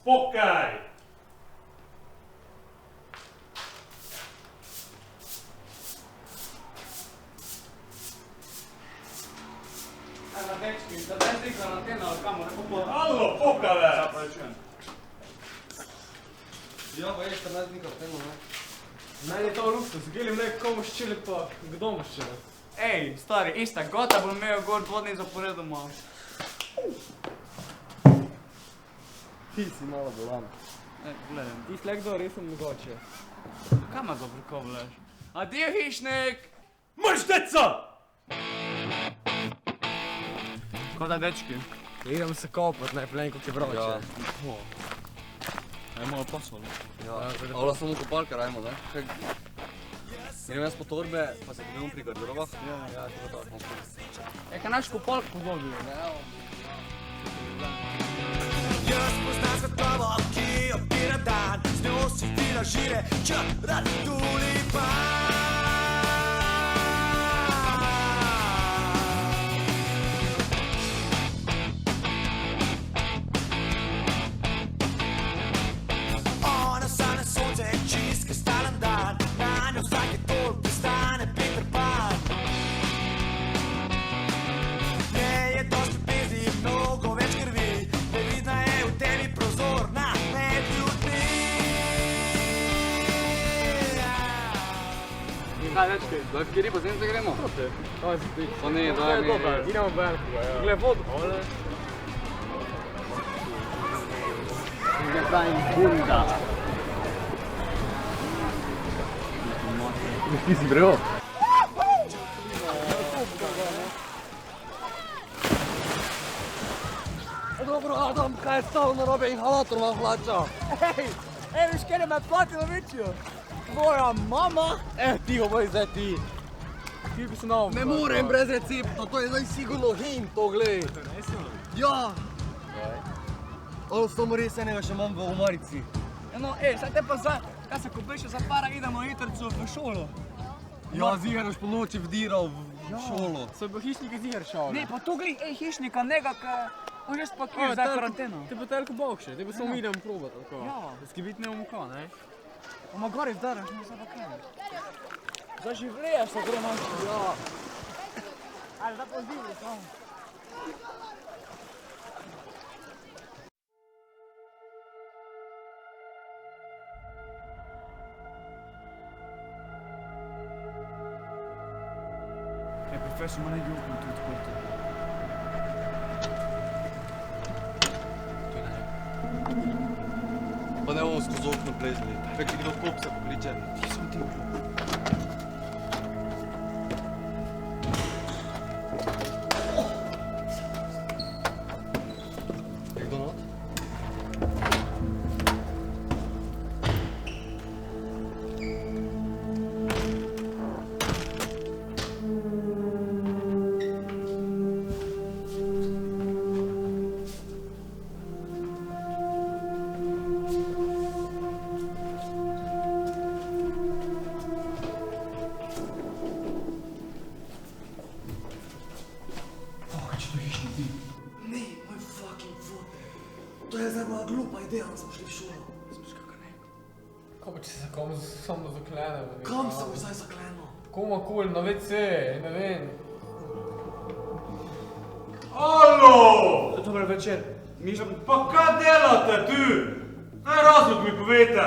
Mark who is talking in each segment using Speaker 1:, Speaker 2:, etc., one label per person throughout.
Speaker 1: Pokaj!
Speaker 2: Evo, dečki, da daj ti karantena, ali kamo, neko poda.
Speaker 1: Allo, pokale!
Speaker 2: Zapravičujem.
Speaker 3: Ja, pa je 14 dni karantena, ne?
Speaker 4: Meni je to luksus, gledam komu ščili pa kdo mu ščili.
Speaker 2: Ej, stari, ista gota bom imel gor 2 dni zaporedoma.
Speaker 3: Ti si malo bolan.
Speaker 2: Gledam.
Speaker 4: Ti slek do res mogoče.
Speaker 2: Kaj me zaprikovljaš? Adijo, hišnik!
Speaker 1: Mrš, deca!
Speaker 2: Ko da, dečki?
Speaker 4: Idem se kopat, naj plen, koliko je vroče.
Speaker 3: Ja.
Speaker 2: Aj, malo posol.
Speaker 3: Ja, ali samo kopalka rajmo, ne? Grem jaz po torbe, pa se dobimo pri garderobah.
Speaker 4: Ja, to je to.
Speaker 2: E, kaj naš kopalk podobil?
Speaker 5: Jaz poznam svetlobo, ki opira dan, z njo si fila žire, črn tulipan. Ona sane sonce, čist kristalen dan, na njo vsake tol pristane Peter Pan. Ne je dosti ljubezni, mnogo več krvi, nevidna je v tebi prozorna med ljudmi.
Speaker 2: Kaj, dečki? Da, kjeri bazen se gremo?
Speaker 4: Kaj si ti?
Speaker 2: Pa ne, daj mi.
Speaker 4: Idemo velikoga, ja. Gle, vodu. Ole.
Speaker 2: Ne pravim bunda.
Speaker 4: Ti si brevo?
Speaker 3: Dobro, Adam, kaj je stalo narobe, inhalator vam hlača.
Speaker 4: Ej, viš, kjer je me platila večjo? Tvoja mama?
Speaker 3: Tiho boj zdaj ti.
Speaker 4: Ti bi se novo.
Speaker 3: Ne morem brez recepta, to je zdaj sigurno hint, to glej. Ja. Ali samo res enega še imam v omarici.
Speaker 2: No, ej, saj te pa zdaj, kaj se kupiš za para, idemo jutrico v šolo.
Speaker 3: Ja, zigar boš po noči vdiral v šolo.
Speaker 4: So bo hišniki zigar šao.
Speaker 2: Ne, pa tu glej, ej, hišnika, nega, on že spakuje za karanteno.
Speaker 4: Ti bo telko bokše, ti bo samo idem probat, tako.
Speaker 2: Ja.
Speaker 4: Skibit ne umuka, ne?
Speaker 2: Oma gori zdaraš, ne za kaj. Zaživljaš se gremo.
Speaker 4: Ja.
Speaker 2: Ali da pozivljaš, samo. Profesor, ma negdje okno tu odprto.
Speaker 3: Pa ne bomo skozi okno plezli. Kaj ti kdo kop se pokliče?
Speaker 2: Ti sem ti.
Speaker 3: Je kdo not? Ne, moj fucking fot. To je zdaj moja glupa ideja, da smo šli v šolo.
Speaker 4: Kako pa če se komu samo zaklene?
Speaker 3: Kam se boš zdaj zaklenil?
Speaker 4: Komu kul, na WC, ne vem.
Speaker 1: Allo!
Speaker 2: Dobar večer.
Speaker 1: Pa kaj delate tu? Kaj razlog mi povejte?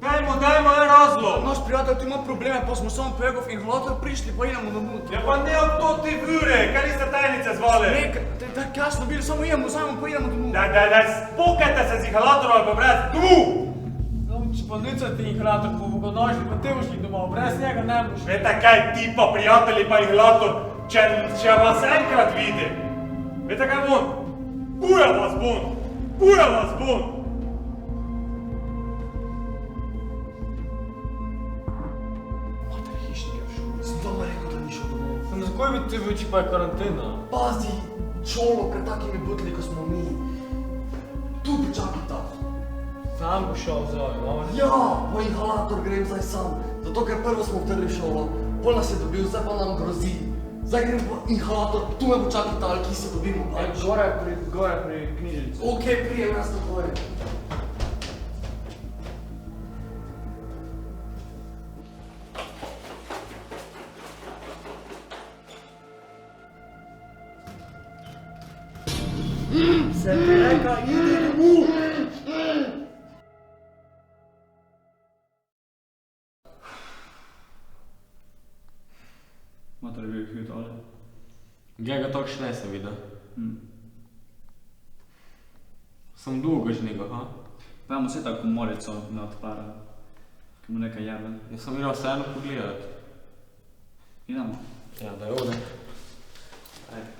Speaker 1: Dajmo en razlog.
Speaker 2: Naš prijatelj tu ima probleme, pa smo samo pegov inhalator prišli, pa idemo domov.
Speaker 1: Ja pa ne ob to ti vure, kaj niste tajnice zvali?
Speaker 2: Da kasno bili, samo idemo, pa idemo domov.
Speaker 1: Daj, spokajte se z inhalatorjem ali pa brez, tu!
Speaker 4: Če pa nicati inhalator, pa bo ga nožili, pa te ušli domov, brez njega ne boš.
Speaker 1: Vete kaj, ti pa prijatelji pa inhalator, če vas enkrat vidi. Vete kaj bom? Pura vas bom!
Speaker 3: Sem doma rekel, da ni šel domov.
Speaker 4: Zakaj bi te bil, če pa je karantena?
Speaker 3: Pazi, šolo pred takimi butli, ko smo mi. Tu počakajta.
Speaker 4: Sam bo šel zdaj, no?
Speaker 3: Ja, po inhalator grem zdaj sam. Zato, ker prvo smo vtrli v šolo, pol nas je dobil, zdaj pa nam grozi. Zdaj grem po inhalator, tu me počakajta, ali ki se dobimo.
Speaker 4: Aj, gore pri
Speaker 2: gore pri knjižnici.
Speaker 3: Ok, prijem nas na tvoje.
Speaker 2: Se ti reka, idi domov! Mater je bil hud, ali?
Speaker 6: Njega tako še nisem videl. Sem dolgo že njega, ha?
Speaker 2: Pa imamo vse tako morico na odpara, ki mu nekaj jebe.
Speaker 6: Jaz sem videl vseeno pogledati.
Speaker 2: Idemo.
Speaker 6: Ja, da je ovdje. Ajde.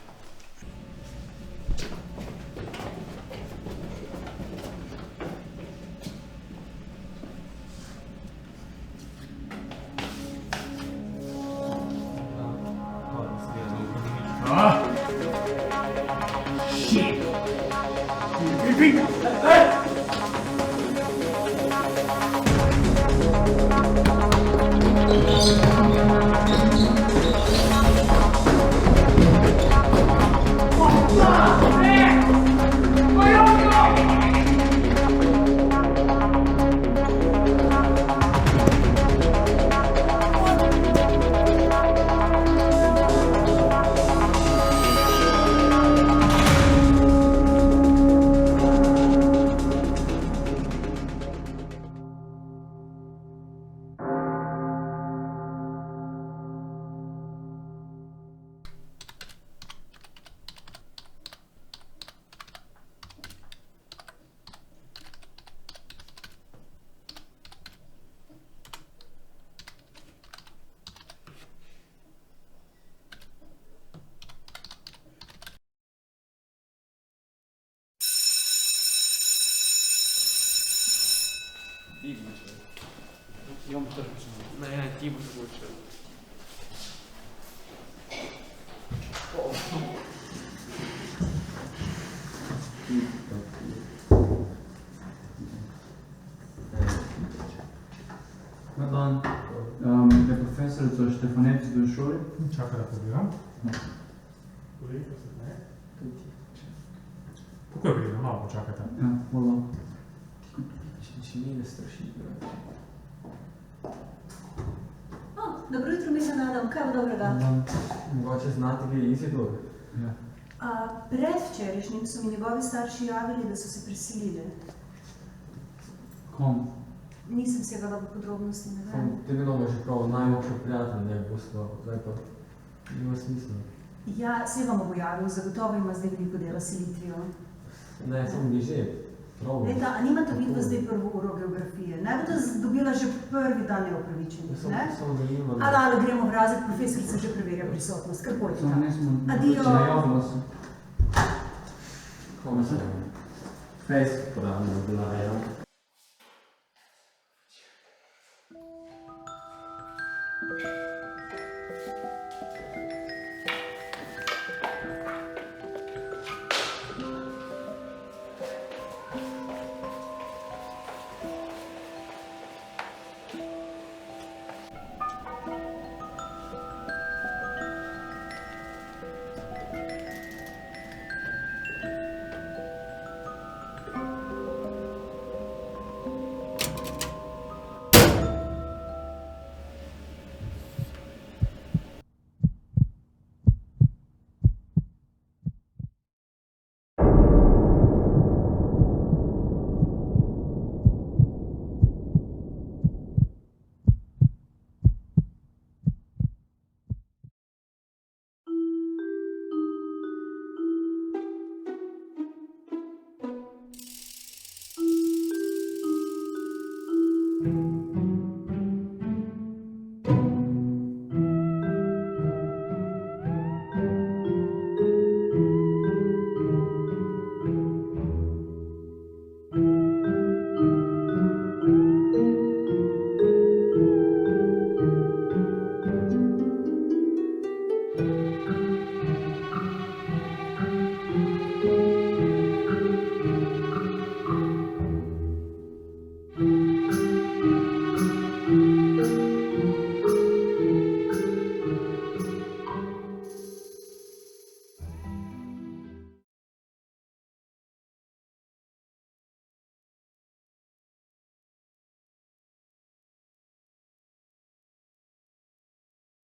Speaker 2: Ti boš šel. Ja bom to počel.
Speaker 6: Ne, ti boš počel.
Speaker 7: Dobar dan. Je profesorica Štefanec bil v šoli?
Speaker 8: Čakaj, da pogledam. Koliko se ne? Kako je bilo? Malo počakajte.
Speaker 7: Ja, hvala.
Speaker 6: Če ni ne straši.
Speaker 9: Dobro jutro, mislim, Adam. Kaj bo dobrega?
Speaker 6: Mogoče znate vi Izidor?
Speaker 7: Ja.
Speaker 9: Predvčerajšnjim so mi njegovi starši javili, da so se preselili.
Speaker 7: Kom?
Speaker 9: Nisem segala v podrobnosti, ne vem.
Speaker 6: Ti vedno že prav najboljši prijatelj, ne bo sploh, zdaj pa nima smisla.
Speaker 9: Ja, se vam bo javil, zagotovo ima zdaj veliko dela s selitvijo.
Speaker 6: Ne, samo bi že.
Speaker 9: Leta, a nimate vidva zdaj prvo uro geografije? Naj bodo dobila že prvi dan neupravičenih, ne? Ali gremo v razred, profesorica že preverja prisotnost, kar pojte
Speaker 7: Samo
Speaker 9: tam.
Speaker 7: nismo...
Speaker 9: Adijo.
Speaker 7: Najavila sem.
Speaker 6: Kom se? Facebook pravno bila, ja.